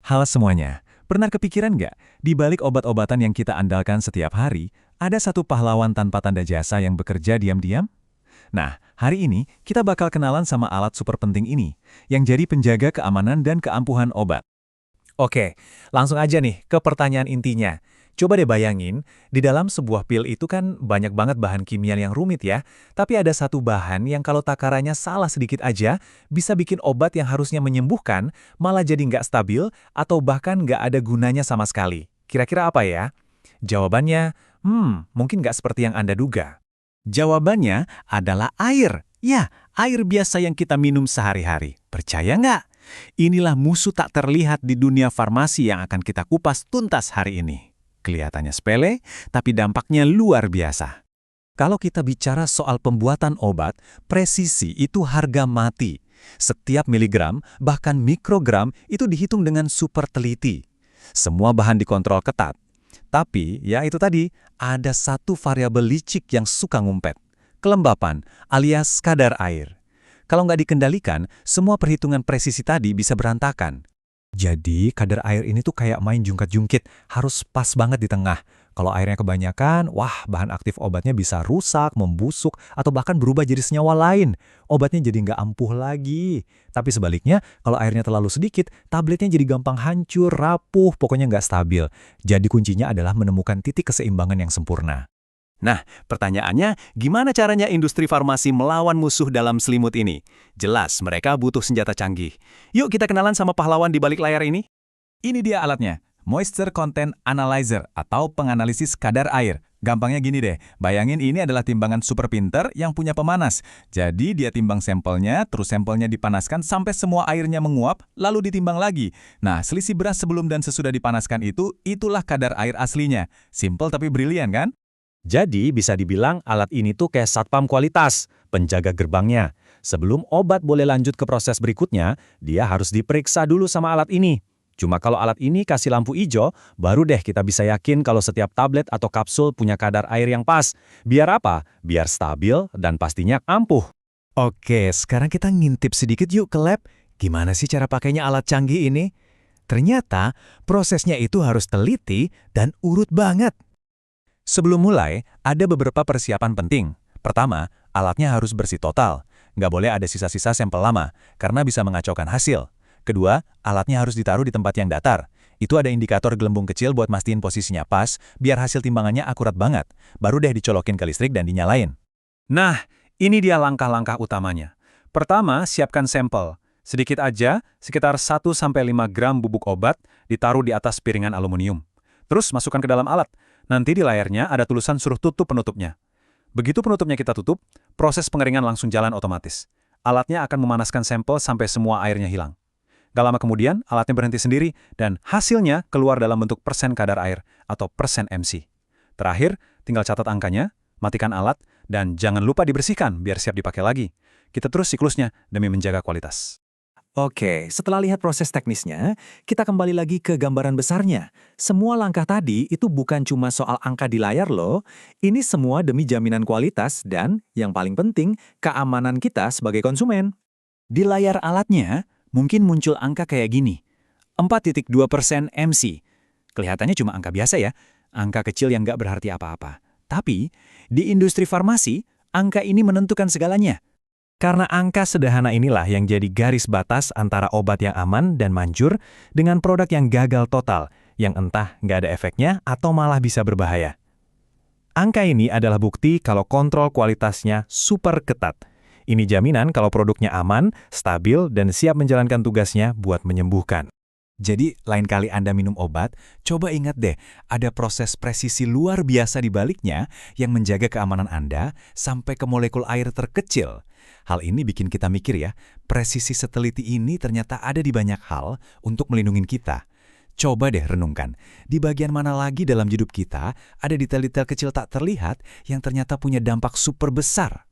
Halo semuanya, pernah kepikiran nggak, di balik obat-obatan yang kita andalkan setiap hari, ada satu pahlawan tanpa tanda jasa yang bekerja diam-diam? Nah, hari ini kita bakal kenalan sama alat super penting ini, yang jadi penjaga keamanan dan keampuhan obat. Oke, langsung aja nih ke pertanyaan intinya. Coba deh bayangin, di dalam sebuah pil itu kan banyak banget bahan kimia yang rumit ya, tapi ada satu bahan yang kalau takarannya salah sedikit aja, bisa bikin obat yang harusnya menyembuhkan, malah jadi nggak stabil, atau bahkan nggak ada gunanya sama sekali. Kira-kira apa ya? Jawabannya, mungkin nggak seperti yang Anda duga. Jawabannya adalah air. Ya, air biasa yang kita minum sehari-hari. Percaya nggak? Inilah musuh tak terlihat di dunia farmasi yang akan kita kupas tuntas hari ini. Kelihatannya sepele, tapi dampaknya luar biasa. Kalau kita bicara soal pembuatan obat, presisi itu harga mati. Setiap miligram, bahkan mikrogram, itu dihitung dengan super teliti. Semua bahan dikontrol ketat. Tapi, ya itu tadi, ada satu variabel licik yang suka ngumpet. Kelembapan, alias kadar air. Kalau nggak dikendalikan, semua perhitungan presisi tadi bisa berantakan. Jadi, kadar air ini tuh kayak main jungkat-jungkit, harus pas banget di tengah. Kalau airnya kebanyakan, wah bahan aktif obatnya bisa rusak, membusuk, atau bahkan berubah jadi senyawa lain. Obatnya jadi nggak ampuh lagi. Tapi sebaliknya, kalau airnya terlalu sedikit, tabletnya jadi gampang hancur, rapuh, pokoknya nggak stabil. Jadi kuncinya adalah menemukan titik keseimbangan yang sempurna. Nah, pertanyaannya, gimana caranya industri farmasi melawan musuh dalam selimut ini? Jelas, mereka butuh senjata canggih. Yuk kita kenalan sama pahlawan di balik layar ini. Ini dia alatnya, Moisture Content Analyzer atau penganalisis kadar air. Gampangnya gini deh, bayangin ini adalah timbangan super pinter yang punya pemanas. Jadi dia timbang sampelnya, terus sampelnya dipanaskan sampai semua airnya menguap, lalu ditimbang lagi. Nah, selisih beras sebelum dan sesudah dipanaskan itulah kadar air aslinya. Simple tapi brilian kan? Jadi bisa dibilang alat ini tuh kayak satpam kualitas, penjaga gerbangnya. Sebelum obat boleh lanjut ke proses berikutnya, dia harus diperiksa dulu sama alat ini. Cuma kalau alat ini kasih lampu hijau, baru deh kita bisa yakin kalau setiap tablet atau kapsul punya kadar air yang pas. Biar apa? Biar stabil dan pastinya ampuh. Oke, sekarang kita ngintip sedikit yuk ke lab. Gimana sih cara pakainya alat canggih ini? Ternyata prosesnya itu harus teliti dan urut banget. Sebelum mulai, ada beberapa persiapan penting. Pertama, alatnya harus bersih total. Nggak boleh ada sisa-sisa sampel lama, karena bisa mengacaukan hasil. Kedua, alatnya harus ditaruh di tempat yang datar. Itu ada indikator gelembung kecil buat mastiin posisinya pas, biar hasil timbangannya akurat banget. Baru deh dicolokin ke listrik dan dinyalain. Nah, ini dia langkah-langkah utamanya. Pertama, siapkan sampel. Sedikit aja, sekitar 1-5 gram bubuk obat, ditaruh di atas piringan aluminium. Terus masukkan ke dalam alat. Nanti di layarnya ada tulisan suruh tutup penutupnya. Begitu penutupnya kita tutup, proses pengeringan langsung jalan otomatis. Alatnya akan memanaskan sampel sampai semua airnya hilang. Gak lama kemudian, alatnya berhenti sendiri dan hasilnya keluar dalam bentuk persen kadar air atau persen MC. Terakhir, tinggal catat angkanya, matikan alat, dan jangan lupa dibersihkan biar siap dipakai lagi. Kita terus siklusnya demi menjaga kualitas. Oke, setelah lihat proses teknisnya, kita kembali lagi ke gambaran besarnya. Semua langkah tadi itu bukan cuma soal angka di layar loh, ini semua demi jaminan kualitas dan, yang paling penting, keamanan kita sebagai konsumen. Di layar alatnya, mungkin muncul angka kayak gini. 4,2% MC. Kelihatannya cuma angka biasa ya, angka kecil yang nggak berarti apa-apa. Tapi, di industri farmasi, angka ini menentukan segalanya. Karena angka sederhana inilah yang jadi garis batas antara obat yang aman dan manjur dengan produk yang gagal total, yang entah nggak ada efeknya atau malah bisa berbahaya. Angka ini adalah bukti kalau kontrol kualitasnya super ketat. Ini jaminan kalau produknya aman, stabil, dan siap menjalankan tugasnya buat menyembuhkan. Jadi, lain kali Anda minum obat, coba ingat deh, ada proses presisi luar biasa di baliknya yang menjaga keamanan Anda sampai ke molekul air terkecil. Hal ini bikin kita mikir ya, presisi seteliti ini ternyata ada di banyak hal untuk melindungi kita. Coba deh renungkan, di bagian mana lagi dalam hidup kita ada detail-detail kecil tak terlihat yang ternyata punya dampak super besar.